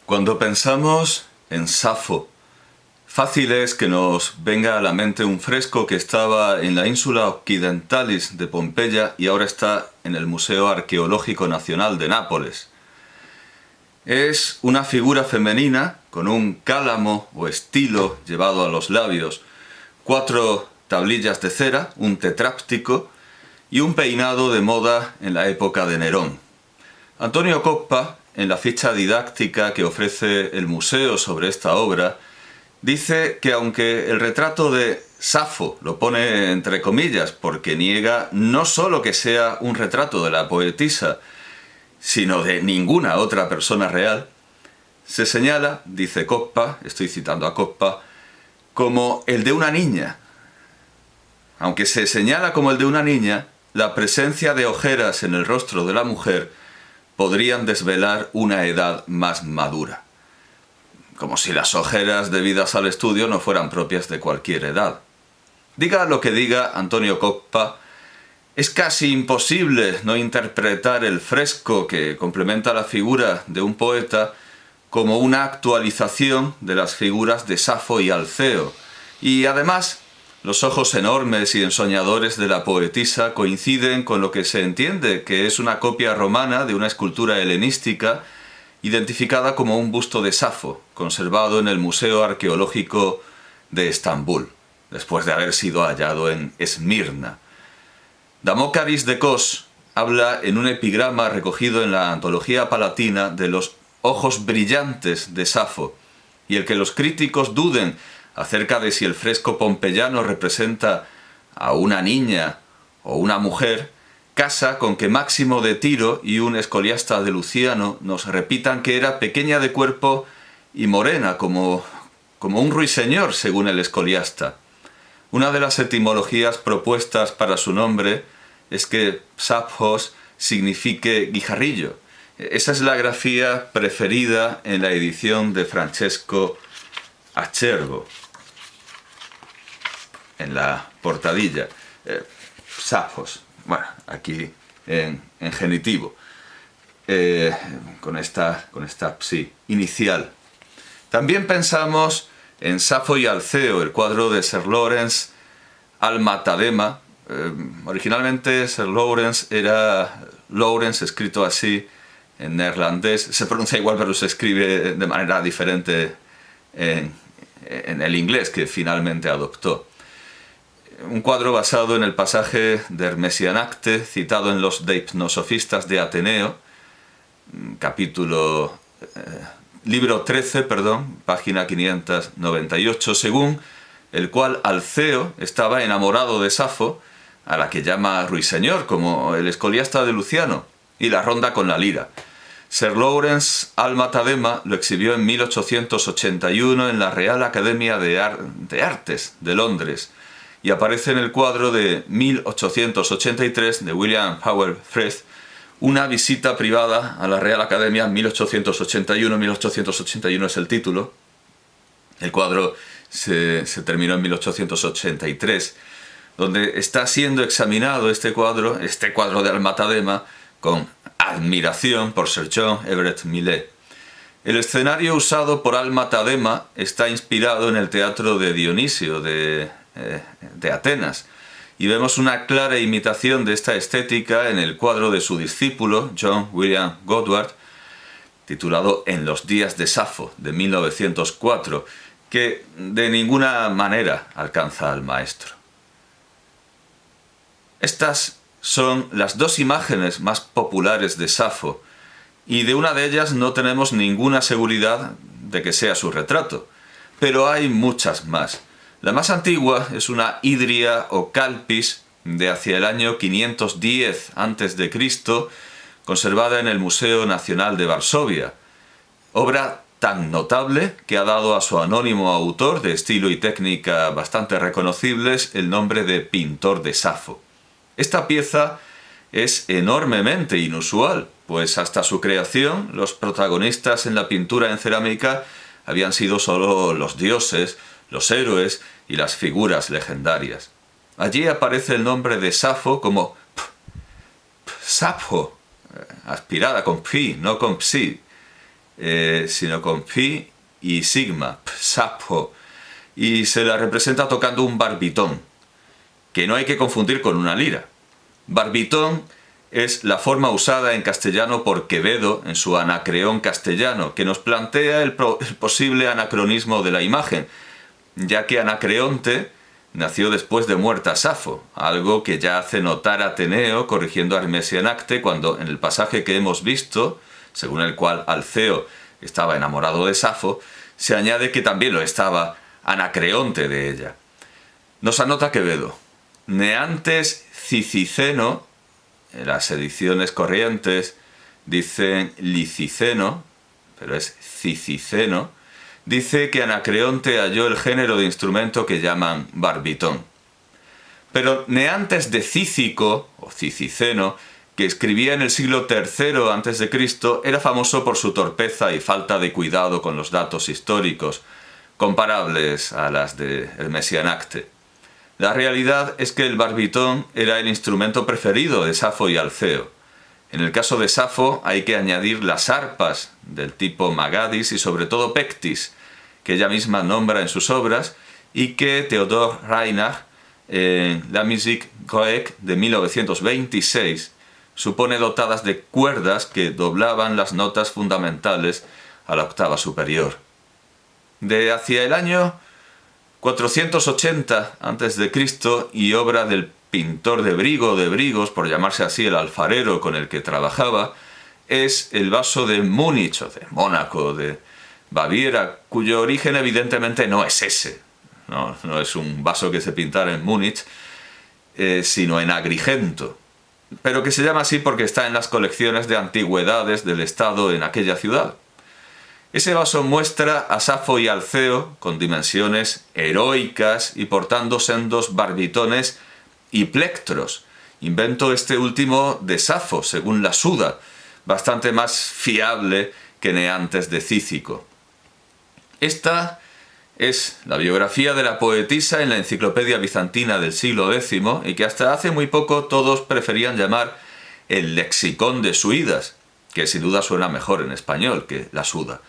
Cuando pensamos en Safo, fácil es que nos venga a la mente un fresco que estaba en la Insula Occidentalis de Pompeya y ahora está en el Museo Arqueológico Nacional de Nápoles. Es una figura femenina con un cálamo o estilo llevado a los labios, 4 tablillas de cera, un tetráptico y un peinado de moda en la época de Nerón. Antonio Coppa, en la ficha didáctica que ofrece el museo sobre esta obra, dice que aunque el retrato de Safo lo pone entre comillas porque niega no solo que sea un retrato de la poetisa, sino de ninguna otra persona real, se señala, dice Coppa, estoy citando a Coppa, como el de una niña. Aunque se señala como el de una niña, la presencia de ojeras en el rostro de la mujer podrían desvelar una edad más madura. Como si las ojeras debidas al estudio no fueran propias de cualquier edad. Diga lo que diga Antonio Coppa, es casi imposible no interpretar el fresco que complementa la figura de un poeta como una actualización de las figuras de Safo y Alceo. Y además, los ojos enormes y ensoñadores de la poetisa coinciden con lo que se entiende que es una copia romana de una escultura helenística identificada como un busto de Safo, conservado en el Museo Arqueológico de Estambul, después de haber sido hallado en Esmirna. Damócaris de Kos habla en un epigrama recogido en la Antología Palatina de los ojos brillantes de Safo, y el que los críticos duden acerca de si el fresco pompeyano representa a una niña o una mujer, casa con que Máximo de Tiro y un escoliasta de Luciano nos repitan que era pequeña de cuerpo y morena, como un ruiseñor, según el escoliasta. Una de las etimologías propuestas para su nombre es que Saphos signifique guijarrillo. Esa es la grafía preferida en la edición de Francesco Acerbo, en la portadilla. Saphos, bueno, aquí en genitivo, con esta psi inicial. También pensamos en Safo y Alceo, el cuadro de Sir Lawrence Alma-Tadema. Originalmente Sir Lawrence era Lawrence escrito así en neerlandés, se pronuncia igual pero se escribe de manera diferente en el inglés que finalmente adoptó. Un cuadro basado en el pasaje de Hermesianacte citado en los Deipnosofistas de Ateneo, libro 13, página 598, según el cual Alceo estaba enamorado de Safo, a la que llama ruiseñor, como el escoliasta de Luciano, y la ronda con la lira. Sir Lawrence Alma-Tadema lo exhibió en 1881 en la Real Academia de Artes de Londres y aparece en el cuadro de 1883 de William Howell Frith, Una visita privada a la Real Academia, 1881 es el título. El cuadro se terminó en 1883, donde está siendo examinado este cuadro de Alma-Tadema, con admiración por Sir John Everett Millais. El escenario usado por Alma-Tadema está inspirado en el teatro de Dionisio de Atenas, y vemos una clara imitación de esta estética en el cuadro de su discípulo, John William Godward, titulado En los días de Safo, de 1904, que de ninguna manera alcanza al maestro. Estas son las dos imágenes más populares de Safo, y de una de ellas no tenemos ninguna seguridad de que sea su retrato, pero hay muchas más. La más antigua es una hidria o calpis de hacia el año 510 a.C., conservada en el Museo Nacional de Varsovia, obra tan notable que ha dado a su anónimo autor, de estilo y técnica bastante reconocibles, el nombre de pintor de Safo. Esta pieza es enormemente inusual, pues hasta su creación los protagonistas en la pintura en cerámica habían sido solo los dioses, los héroes y las figuras legendarias. Allí aparece el nombre de Safo como Sappho, aspirada con phi, no con psi, sino con phi y sigma, Sappho, y se la representa tocando un barbitón, que no hay que confundir con una lira. Barbitón es la forma usada en castellano por Quevedo en su Anacreón castellano, que nos plantea el posible anacronismo de la imagen, ya que Anacreonte nació después de muerta Safo, algo que ya hace notar Ateneo corrigiendo a Hermesia en Acte cuando en el pasaje que hemos visto, según el cual Alceo estaba enamorado de Safo, se añade que también lo estaba Anacreonte de ella. Nos anota Quevedo: Neantes Ciciceno, en las ediciones corrientes dicen Liciceno, pero es Ciciceno, dice que Anacreonte halló el género de instrumento que llaman barbitón. Pero Neantes de Cícico, o Ciciceno, que escribía en el siglo III a.C., era famoso por su torpeza y falta de cuidado con los datos históricos, comparables a las de Hermesia en Acte. La realidad es que el barbitón era el instrumento preferido de Safo y Alceo. En el caso de Safo hay que añadir las arpas del tipo Magadis y sobre todo Pectis, que ella misma nombra en sus obras y que Theodor Reinach en La Musique Grecque de 1926 supone dotadas de cuerdas que doblaban las notas fundamentales a la octava superior. De hacia el año 480 a.C. y obra del pintor de Brigo de Brigos, por llamarse así el alfarero con el que trabajaba, es el vaso de Múnich o de Mónaco, de Baviera, cuyo origen evidentemente no es ese. No es un vaso que se pintara en Múnich, sino en Agrigento, pero que se llama así porque está en las colecciones de antigüedades del Estado en aquella ciudad. Ese vaso muestra a Safo y Alceo con dimensiones heroicas y portando sendos barbitones y plectros, invento este último de Safo, según la Suda, bastante más fiable que Neantes de Cícico. Esta es la biografía de la poetisa en la Enciclopedia Bizantina del siglo X y que hasta hace muy poco todos preferían llamar el Lexicón de Suidas, que sin duda suena mejor en español que la Suda.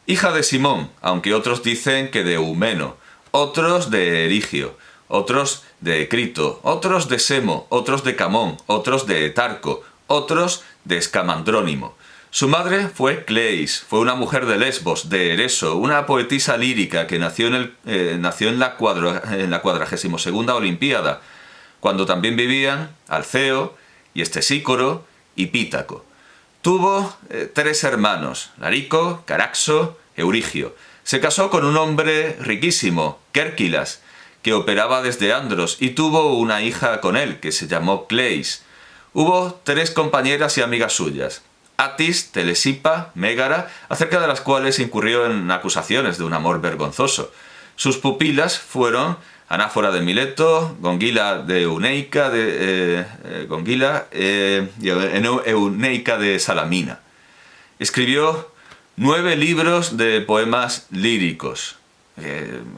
Hija de Simón, aunque otros dicen que de Eumeno, otros de Erigio, otros de Ecrito, otros de Semo, otros de Camón, otros de Etarco, otros de Escamandrónimo. Su madre fue Cleis, fue una mujer de Lesbos, de Ereso, una poetisa lírica que nació en la 42ª Olimpiada, cuando también vivían Alceo y Estesícoro y Pítaco. Tuvo 3 hermanos, Larico, Caraxo, Eurigio. Se casó con un hombre riquísimo, Quérquilas, que operaba desde Andros, y tuvo una hija con él, que se llamó Cleis. Hubo 3 compañeras y amigas suyas, Atis, Telesipa, Mégara, acerca de las cuales incurrió en acusaciones de un amor vergonzoso. Sus pupilas fueron Anáfora de Mileto, Gongila de Euneica Euneica de Salamina. Escribió 9 libros de poemas líricos.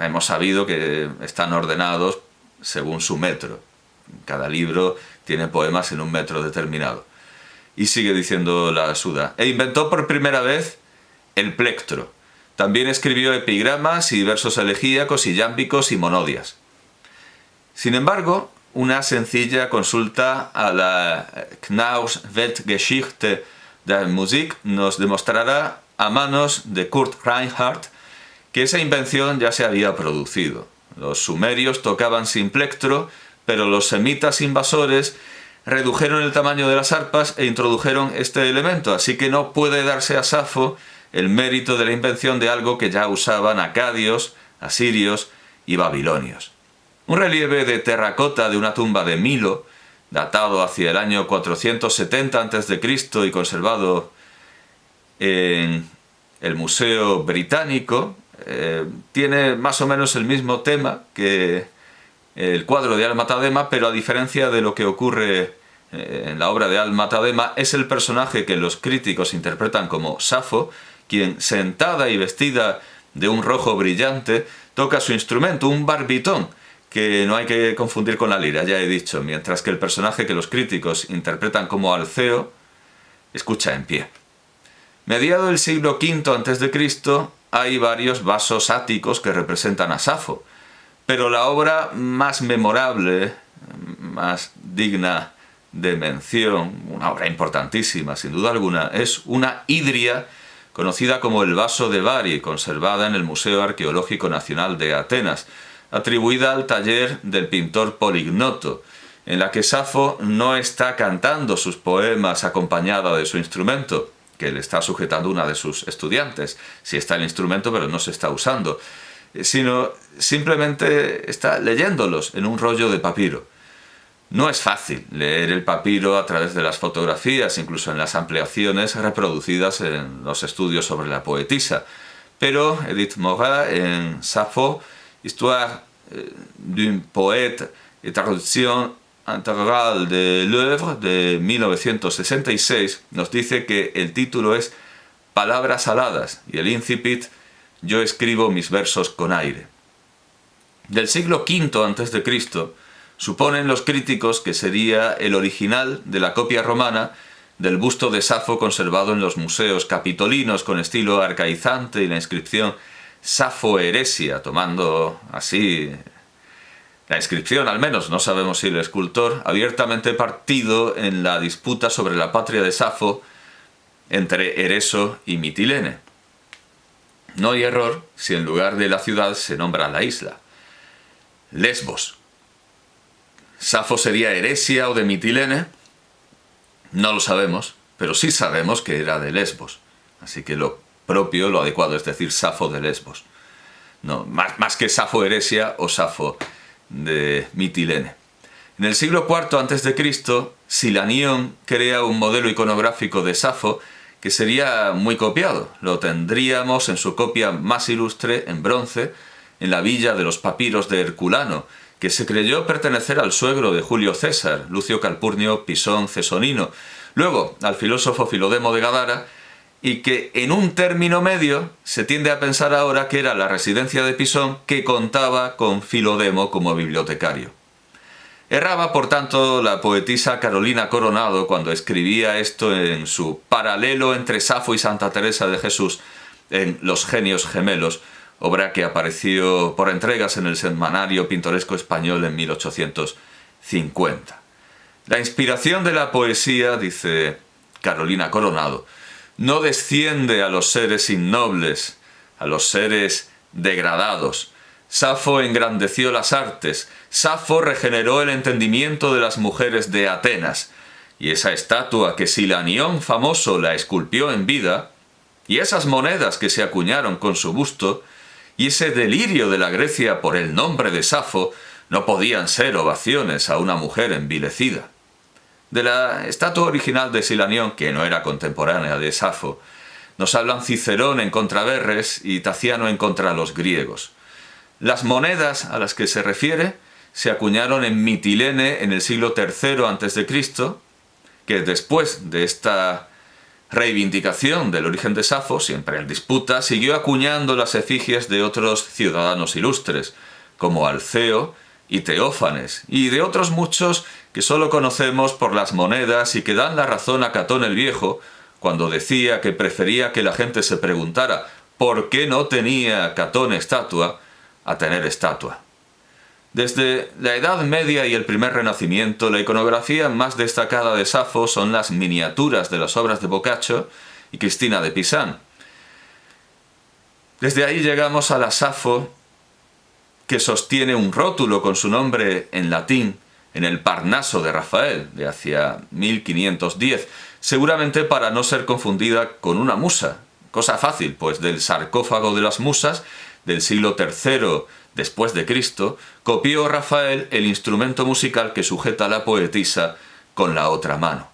Hemos sabido que están ordenados según su metro. Cada libro tiene poemas en un metro determinado. Y sigue diciendo la Suda. E inventó por primera vez el plectro. También escribió epigramas y versos elegíacos y yámbicos y monodias. Sin embargo, una sencilla consulta a la Knaus Weltgeschichte der Musik nos demostrará a manos de Kurt Reinhardt que esa invención ya se había producido. Los sumerios tocaban sin plectro, pero los semitas invasores redujeron el tamaño de las arpas e introdujeron este elemento, así que no puede darse a Safo el mérito de la invención de algo que ya usaban acadios, asirios y babilonios. Un relieve de terracota de una tumba de Milo, datado hacia el año 470 a.C. y conservado en el Museo Británico, tiene más o menos el mismo tema que el cuadro de Al-Matadema, pero a diferencia de lo que ocurre en la obra de Al-Matadema, es el personaje que los críticos interpretan como Safo, quien, sentada y vestida de un rojo brillante, toca su instrumento, un barbitón, que no hay que confundir con la lira, ya he dicho, mientras que el personaje que los críticos interpretan como Alceo escucha en pie. Mediado el siglo V a.C., hay varios vasos áticos que representan a Safo, pero la obra más memorable, más digna de mención, una obra importantísima sin duda alguna, es una hidria conocida como el vaso de Bari, conservada en el Museo Arqueológico Nacional de Atenas, atribuida al taller del pintor Polignoto, en la que Safo no está cantando sus poemas acompañada de su instrumento, que le está sujetando una de sus estudiantes. Sí está el instrumento, pero no se está usando, sino simplemente está leyéndolos en un rollo de papiro. No es fácil leer el papiro a través de las fotografías, incluso en las ampliaciones reproducidas en los estudios sobre la poetisa, pero Edith Morin, en Safo, Histoire d'un poète et traducción integral de l'œuvre, de 1966, nos dice que el título es Palabras aladas y el incipit Yo escribo mis versos con aire. Del siglo V a.C., suponen los críticos que sería el original de la copia romana del busto de Safo conservado en los museos capitolinos con estilo arcaizante y la inscripción Safo Heresia, tomando así la inscripción, al menos, no sabemos si el escultor, abiertamente partido en la disputa sobre la patria de Safo entre Ereso y Mitilene. No hay error si en lugar de la ciudad se nombra la isla, Lesbos. ¿Safo sería Heresia o de Mitilene? No lo sabemos, pero sí sabemos que era de Lesbos. Así que lo propio, lo adecuado es decir Safo de Lesbos. No, más que Safo Heresia o Safo de Mitilene. En el siglo IV a.C., Silanión crea un modelo iconográfico de Safo que sería muy copiado. Lo tendríamos en su copia más ilustre, en bronce, en la villa de los papiros de Herculano, que se creyó pertenecer al suegro de Julio César, Lucio Calpurnio Pisón Cesonino, luego al filósofo Filodemo de Gadara, y que en un término medio se tiende a pensar ahora que era la residencia de Pisón, que contaba con Filodemo como bibliotecario. Erraba, por tanto, la poetisa Carolina Coronado cuando escribía esto en su Paralelo entre Safo y Santa Teresa de Jesús en Los Genios Gemelos, obra que apareció por entregas en el Semanario Pintoresco Español en 1850. La inspiración de la poesía, dice Carolina Coronado, no desciende a los seres innobles, a los seres degradados. Safo engrandeció las artes, Safo regeneró el entendimiento de las mujeres de Atenas, y esa estatua que Silanión famoso la esculpió en vida, y esas monedas que se acuñaron con su busto, y ese delirio de la Grecia por el nombre de Safo, no podían ser ovaciones a una mujer envilecida. De la estatua original de Silanión, que no era contemporánea de Safo, nos hablan Cicerón en contra Verres y Taciano en contra los griegos. Las monedas a las que se refiere se acuñaron en Mitilene en el siglo III a.C., que después de esta reivindicación del origen de Safo, siempre en disputa, siguió acuñando las efigies de otros ciudadanos ilustres, como Alceo y Teófanes, y de otros muchos que solo conocemos por las monedas y que dan la razón a Catón el Viejo cuando decía que prefería que la gente se preguntara ¿por qué no tenía Catón estatua? A tener estatua. Desde la Edad Media y el primer Renacimiento, la iconografía más destacada de Safo son las miniaturas de las obras de Boccaccio y Cristina de Pisán. Desde ahí llegamos a la Safo que sostiene un rótulo con su nombre en latín en el Parnaso de Rafael, de hacia 1510, seguramente para no ser confundida con una musa. Cosa fácil, pues del sarcófago de las musas del siglo III después de Cristo, copió Rafael el instrumento musical que sujeta a la poetisa con la otra mano.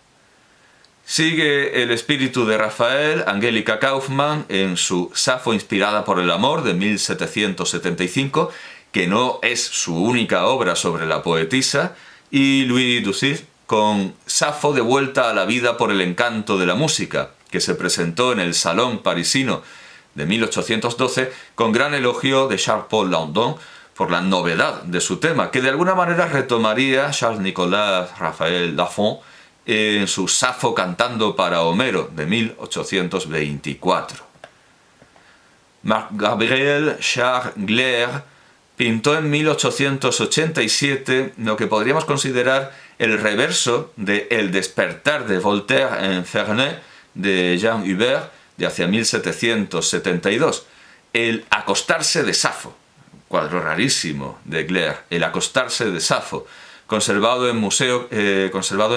Sigue el espíritu de Rafael, Angélica Kauffmann, en su Safo inspirada por el amor de 1775, que no es su única obra sobre la poetisa, y Louis Dussir con Safo de vuelta a la vida por el encanto de la música, que se presentó en el Salón parisino de 1812 con gran elogio de Charles-Paul Landon por la novedad de su tema, que de alguna manera retomaría Charles-Nicolas Raphael Lafont en su Safo cantando para Homero de 1824. Marc-Gabriel Charles Gleyre pintó en 1887 lo que podríamos considerar el reverso de El despertar de Voltaire en Ferney de Jean Hubert de hacia 1772, el acostarse de Safo, cuadro rarísimo de Gleyre, el acostarse de Safo, conservado en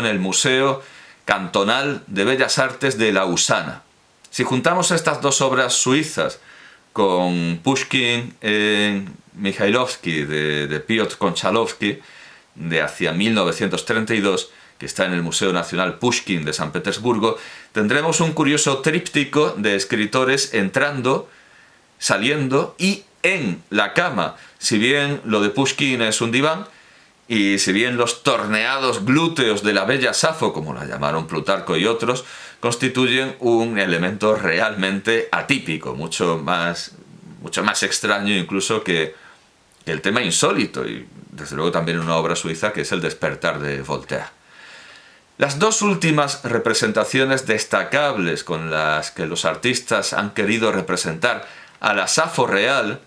el Museo Cantonal de Bellas Artes de Lausana. Si juntamos estas dos obras suizas con Pushkin en Mikhailovsky de Piotr Konchalovsky de hacia 1932, que está en el Museo Nacional Pushkin de San Petersburgo, tendremos un curioso tríptico de escritores entrando, saliendo y en la cama. Si bien lo de Pushkin es un diván, y si bien los torneados glúteos de la bella Safo, como la llamaron Plutarco y otros, constituyen un elemento realmente atípico, mucho más extraño incluso que el tema insólito, y desde luego también una obra suiza que es El despertar de Voltaire. Las dos últimas representaciones destacables con las que los artistas han querido representar a la Safo real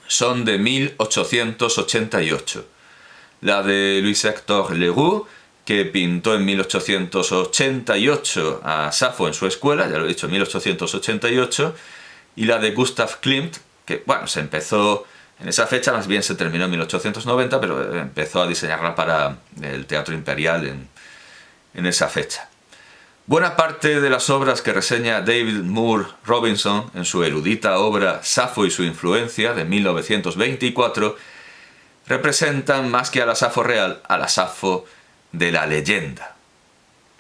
son de 1888. La de Louis-Hector Leroux, que pintó en 1888 a Safo en su escuela, ya lo he dicho, en 1888, y la de Gustav Klimt, que bueno, se empezó en esa fecha, más bien se terminó en 1890, pero empezó a diseñarla para el Teatro Imperial en esa fecha. Buena parte de las obras que reseña David Moore Robinson en su erudita obra Safo y su influencia de 1924 representan más que a la Safo real, a la Safo de la leyenda.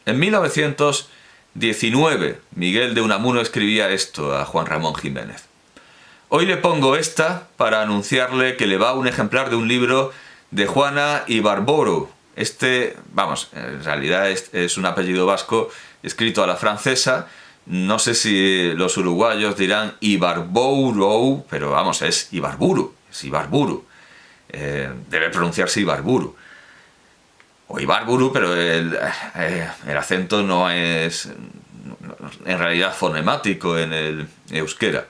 En 1919, Miguel de Unamuno escribía esto a Juan Ramón Jiménez. Hoy le pongo esta para anunciarle que le va un ejemplar de un libro de Juana Ibarburu. En realidad es un apellido vasco escrito a la francesa. No sé si los uruguayos dirán Ibarburu, pero vamos, es Ibarburu, es Ibarburu. Debe pronunciarse Ibarburu. O Ibarburu, pero el acento no es en realidad fonemático en el euskera.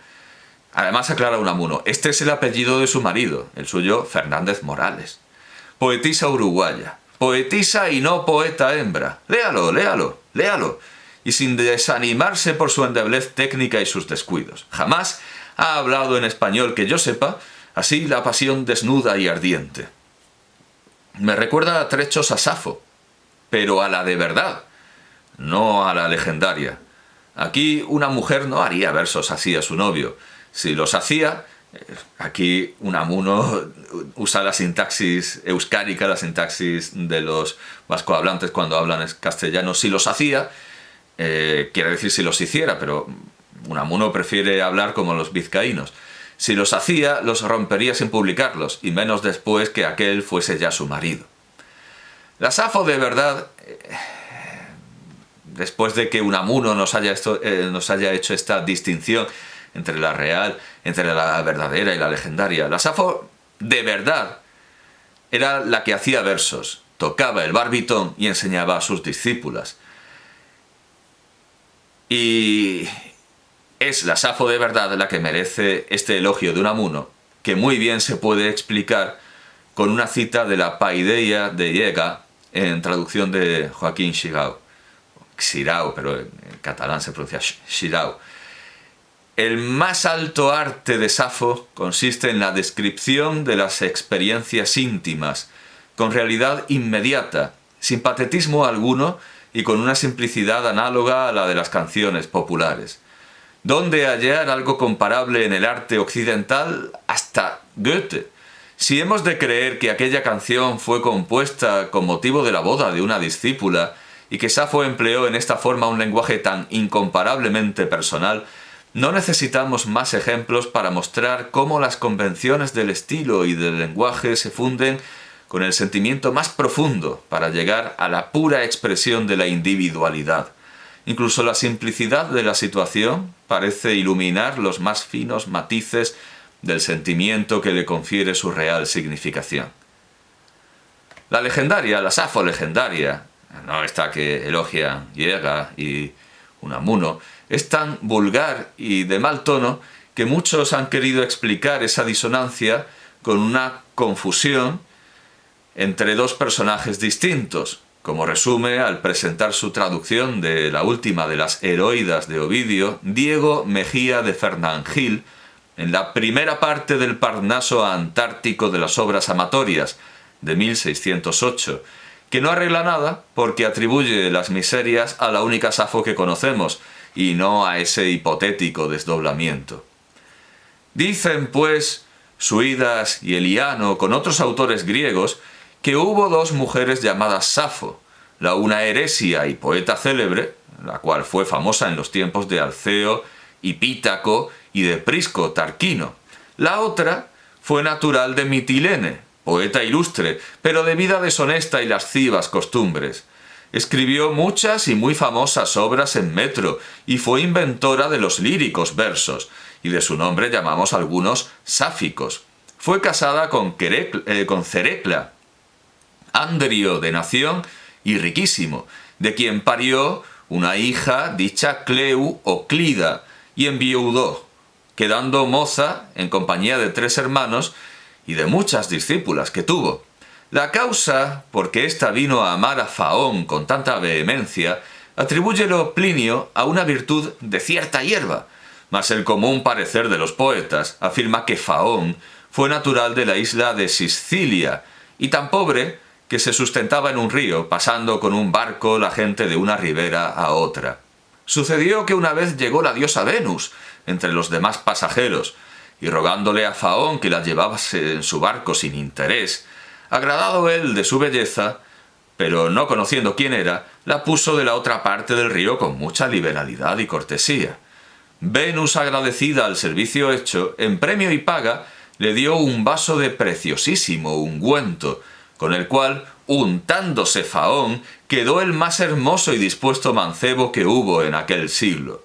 Además, aclara Unamuno, este es el apellido de su marido, el suyo Fernández Morales. Poetisa uruguaya. Poetisa y no poeta hembra. Léalo, léalo, léalo. Y sin desanimarse por su endeblez técnica y sus descuidos. Jamás ha hablado en español que yo sepa, así la pasión desnuda y ardiente. Me recuerda a trechos a Safo, pero a la de verdad, no a la legendaria. Aquí una mujer no haría versos así a su novio. Si los hacía, aquí Unamuno usa la sintaxis euskárica, la sintaxis de los vascohablantes cuando hablan castellano. Si los hacía, quiere decir si los hiciera, pero Unamuno prefiere hablar como los vizcaínos. Si los hacía, los rompería sin publicarlos, y menos después que aquel fuese ya su marido. La Safo de verdad, después de que Unamuno nos haya hecho esta distinción entre la real, entre la verdadera y la legendaria, la Safo de verdad era la que hacía versos, tocaba el barbitón y enseñaba a sus discípulas. Y es la Safo de verdad la que merece este elogio de Unamuno, que muy bien se puede explicar con una cita de la Paideia de Iega en traducción de Joaquín Xirau. Xirau, pero en catalán se pronuncia Xirau. El más alto arte de Safo consiste en la descripción de las experiencias íntimas, con realidad inmediata, sin patetismo alguno y con una simplicidad análoga a la de las canciones populares. ¿Dónde hallar algo comparable en el arte occidental? Hasta Goethe. Si hemos de creer que aquella canción fue compuesta con motivo de la boda de una discípula y que Safo empleó en esta forma un lenguaje tan incomparablemente personal, no necesitamos más ejemplos para mostrar cómo las convenciones del estilo y del lenguaje se funden con el sentimiento más profundo para llegar a la pura expresión de la individualidad. Incluso la simplicidad de la situación parece iluminar los más finos matices del sentimiento que le confiere su real significación. La legendaria, la Safo legendaria, no esta que elogia Hiega y Unamuno, es tan vulgar y de mal tono que muchos han querido explicar esa disonancia con una confusión entre dos personajes distintos, como resume al presentar su traducción de la última de las Heroídas de Ovidio, Diego Mejía de Fernangil, en la primera parte del Parnaso Antártico de las Obras Amatorias, de 1608, que no arregla nada porque atribuye las miserias a la única Safo que conocemos, y no a ese hipotético desdoblamiento. Dicen, pues, Suidas y Eliano, con otros autores griegos, que hubo dos mujeres llamadas Safo, la una Eresia y poeta célebre, la cual fue famosa en los tiempos de Alceo y Pítaco y de Prisco Tarquino. La otra fue natural de Mitilene, poeta ilustre, pero de vida deshonesta y lascivas costumbres. Escribió muchas y muy famosas obras en metro y fue inventora de los líricos versos, y de su nombre llamamos algunos sáficos. Fue casada con Cerecla, Andrio de nación y riquísimo, de quien parió una hija dicha Cleu o Clida, y enviudó, quedando moza en compañía de 3 hermanos y de muchas discípulas que tuvo. La causa por que ésta vino a amar a Faón con tanta vehemencia, atribúyelo Plinio a una virtud de cierta hierba, mas el común parecer de los poetas afirma que Faón fue natural de la isla de Sicilia, y tan pobre que se sustentaba en un río, pasando con un barco la gente de una ribera a otra. Sucedió que una vez llegó la diosa Venus entre los demás pasajeros, y rogándole a Faón que la llevase en su barco sin interés, agradado él de su belleza, pero no conociendo quién era, la puso de la otra parte del río con mucha liberalidad y cortesía. Venus, agradecida al servicio hecho, en premio y paga, le dio un vaso de preciosísimo ungüento, con el cual, untándose Faón, quedó el más hermoso y dispuesto mancebo que hubo en aquel siglo.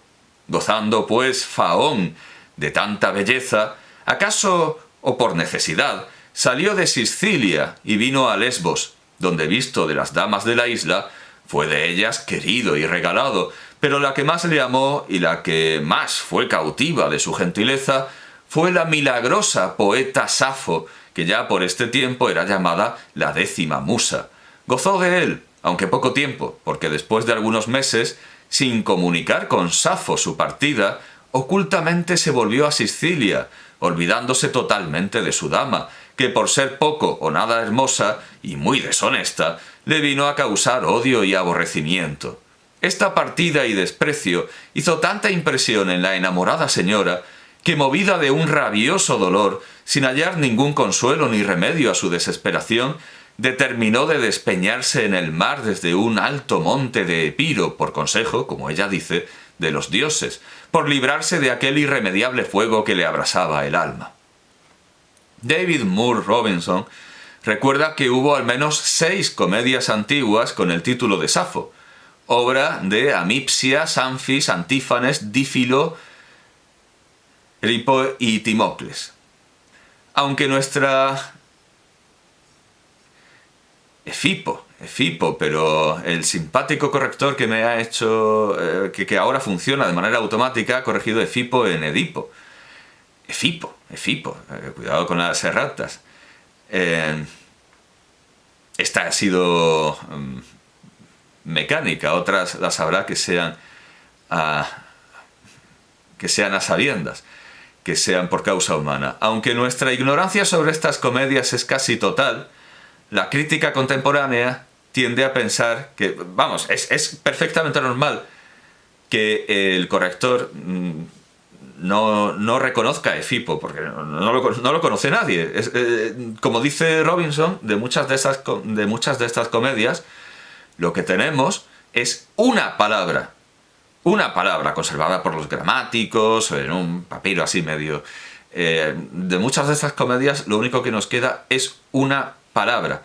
Gozando, pues, Faón de tanta belleza, acaso o por necesidad, salió de Sicilia y vino a Lesbos, donde, visto de las damas de la isla, fue de ellas querido y regalado, pero la que más le amó y la que más fue cautiva de su gentileza fue la milagrosa poeta Safo, que ya por este tiempo era llamada la 10ª musa. Gozó de él, aunque poco tiempo, porque después de algunos meses, sin comunicar con Safo su partida, ocultamente se volvió a Sicilia, olvidándose totalmente de su dama, que por ser poco o nada hermosa y muy deshonesta, le vino a causar odio y aborrecimiento. Esta partida y desprecio hizo tanta impresión en la enamorada señora, que movida de un rabioso dolor, sin hallar ningún consuelo ni remedio a su desesperación, determinó de despeñarse en el mar desde un alto monte de Epiro, por consejo, como ella dice, de los dioses, por librarse de aquel irremediable fuego que le abrasaba el alma. David Moore Robinson recuerda que hubo al menos 6 comedias antiguas con el título de Safo, obra de Amipsia, Sanfis, Antífanes, Dífilo, Eripo y Timocles. Aunque nuestra Efipo, pero el simpático corrector que me ha hecho, que ahora funciona de manera automática, ha corregido Efipo en Edipo. Efipo, cuidado con las erratas. Esta ha sido mecánica, otras las habrá que sean a sabiendas, que sean por causa humana. Aunque nuestra ignorancia sobre estas comedias es casi total, la crítica contemporánea tiende a pensar que, es perfectamente normal que el corrector no reconozca a Efipo, porque no lo conoce nadie. Como dice Robinson, de muchas de estas comedias, lo que tenemos es una palabra conservada por los gramáticos, en un papiro así medio. De muchas de estas comedias, lo único que nos queda es una palabra.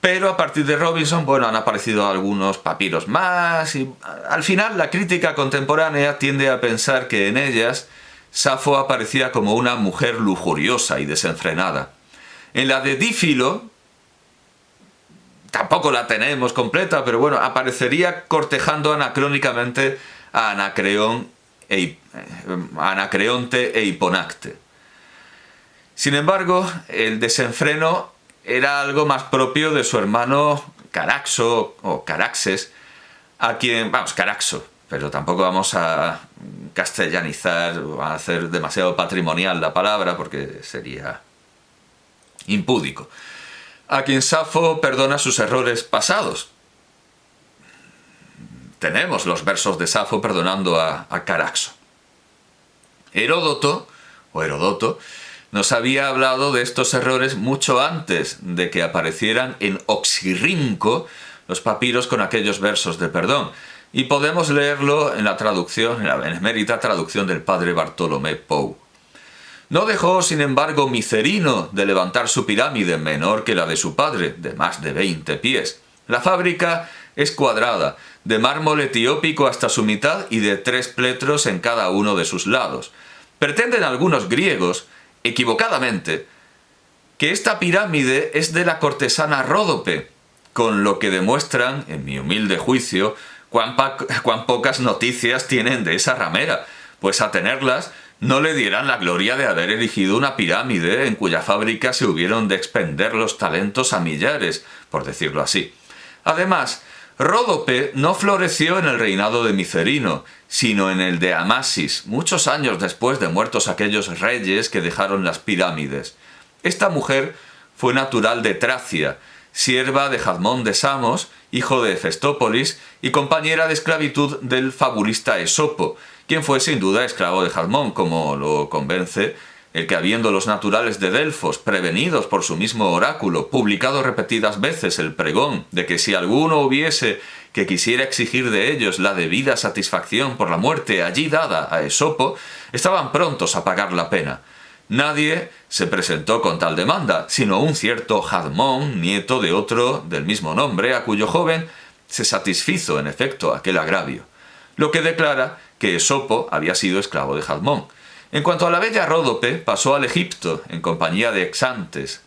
Pero a partir de Robinson, han aparecido algunos papiros más, y al final la crítica contemporánea tiende a pensar que en ellas Safo aparecía como una mujer lujuriosa y desenfrenada. En la de Dífilo, tampoco la tenemos completa, pero bueno, aparecería cortejando anacrónicamente a Anacreonte e Hiponacte. Sin embargo, el desenfreno era algo más propio de su hermano Caraxo o Caraxes, Caraxo, pero tampoco vamos a castellanizar o a hacer demasiado patrimonial la palabra porque sería impúdico, a quien Safo perdona sus errores pasados. Tenemos los versos de Safo perdonando a Caraxo. Heródoto nos había hablado de estos errores mucho antes de que aparecieran en Oxirrinco los papiros con aquellos versos de perdón. Y podemos leerlo en la traducción, en la benemérita traducción del padre Bartolomé Pou. No dejó, sin embargo, Micerino de levantar su pirámide menor que la de su padre, de más de 20 pies. La fábrica es cuadrada, de mármol etiópico hasta su mitad y de 3 pletros en cada uno de sus lados. Pretenden algunos griegos, equivocadamente, que esta pirámide es de la cortesana Ródope, con lo que demuestran, en mi humilde juicio, cuán pocas noticias tienen de esa ramera, pues a tenerlas no le dieran la gloria de haber erigido una pirámide en cuya fábrica se hubieron de expender los talentos a millares, por decirlo así. Además, Ródope no floreció en el reinado de Micerino, sino en el de Amasis, muchos años después de muertos aquellos reyes que dejaron las pirámides. Esta mujer fue natural de Tracia, sierva de Jadmón de Samos, hijo de Hefestópolis, y compañera de esclavitud del fabulista Esopo, quien fue sin duda esclavo de Jadmón, como lo convence el que, habiendo los naturales de Delfos, prevenidos por su mismo oráculo, publicado repetidas veces el pregón de que si alguno hubiese que quisiera exigir de ellos la debida satisfacción por la muerte allí dada a Esopo, estaban prontos a pagar la pena. Nadie se presentó con tal demanda, sino un cierto Jadmón, nieto de otro del mismo nombre, a cuyo joven se satisfizo en efecto aquel agravio, lo que declara que Esopo había sido esclavo de Jadmón. En cuanto a la bella Ródope, pasó al Egipto en compañía de Jantes,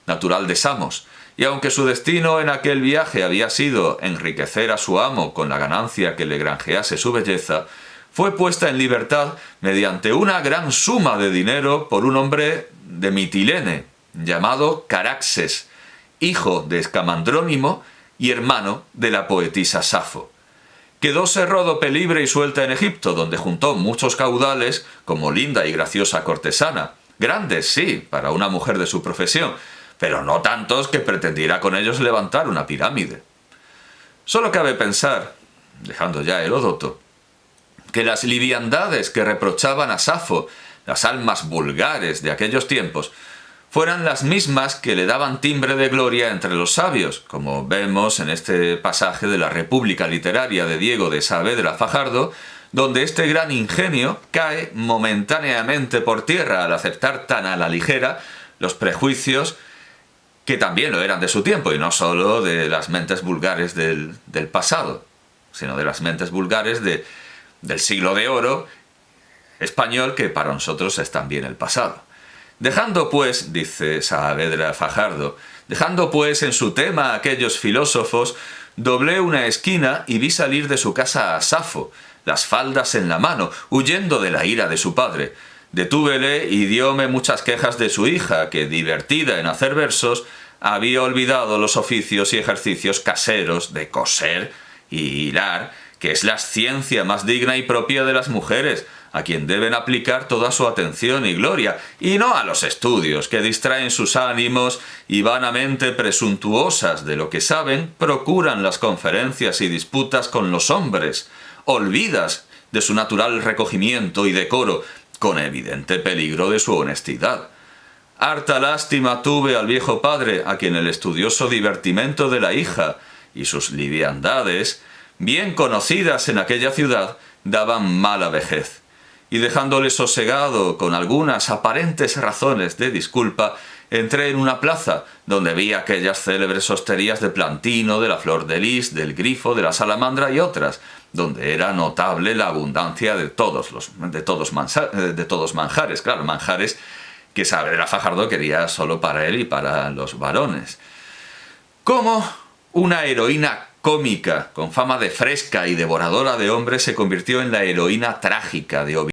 natural de Samos, y aunque su destino en aquel viaje había sido enriquecer a su amo con la ganancia que le granjease su belleza, fue puesta en libertad mediante una gran suma de dinero por un hombre de Mitilene, llamado Caraxes, hijo de Escamandrónimo y hermano de la poetisa Safo. Quedóse Ródope libre y suelta en Egipto, donde juntó muchos caudales como linda y graciosa cortesana, grandes, sí, para una mujer de su profesión, pero no tantos que pretendiera con ellos levantar una pirámide. Solo cabe pensar, dejando ya Heródoto, que las liviandades que reprochaban a Safo, las almas vulgares de aquellos tiempos, fueran las mismas que le daban timbre de gloria entre los sabios, como vemos en este pasaje de la República Literaria de Diego de Saavedra Fajardo, donde este gran ingenio cae momentáneamente por tierra al aceptar tan a la ligera los prejuicios que también lo eran de su tiempo, y no solo de las mentes vulgares del pasado, sino de las mentes vulgares del siglo de oro español, que para nosotros es también el pasado. Dejando pues, dice Saavedra Fajardo, dejando pues en su tema a aquellos filósofos, doblé una esquina y vi salir de su casa a Safo, las faldas en la mano, huyendo de la ira de su padre. Detúvele y dióme muchas quejas de su hija, que, divertida en hacer versos, había olvidado los oficios y ejercicios caseros de coser y hilar, que es la ciencia más digna y propia de las mujeres, a quien deben aplicar toda su atención y gloria, y no a los estudios que distraen sus ánimos y vanamente presuntuosas de lo que saben, procuran las conferencias y disputas con los hombres, olvidas de su natural recogimiento y decoro, con evidente peligro de su honestidad. Harta lástima tuve al viejo padre, a quien el estudioso divertimento de la hija y sus liviandades, bien conocidas en aquella ciudad, daban mala vejez. Y dejándole sosegado con algunas aparentes razones de disculpa, entré en una plaza donde vi aquellas célebres hosterías de Plantino, de la flor de lis, del grifo, de la salamandra y otras, donde era notable la abundancia de todos manjares, claro, manjares que Saavedra Fajardo quería solo para él y para los varones. ¿Cómo una heroína cómica con fama de fresca y devoradora de hombres se convirtió en la heroína trágica de Ovid?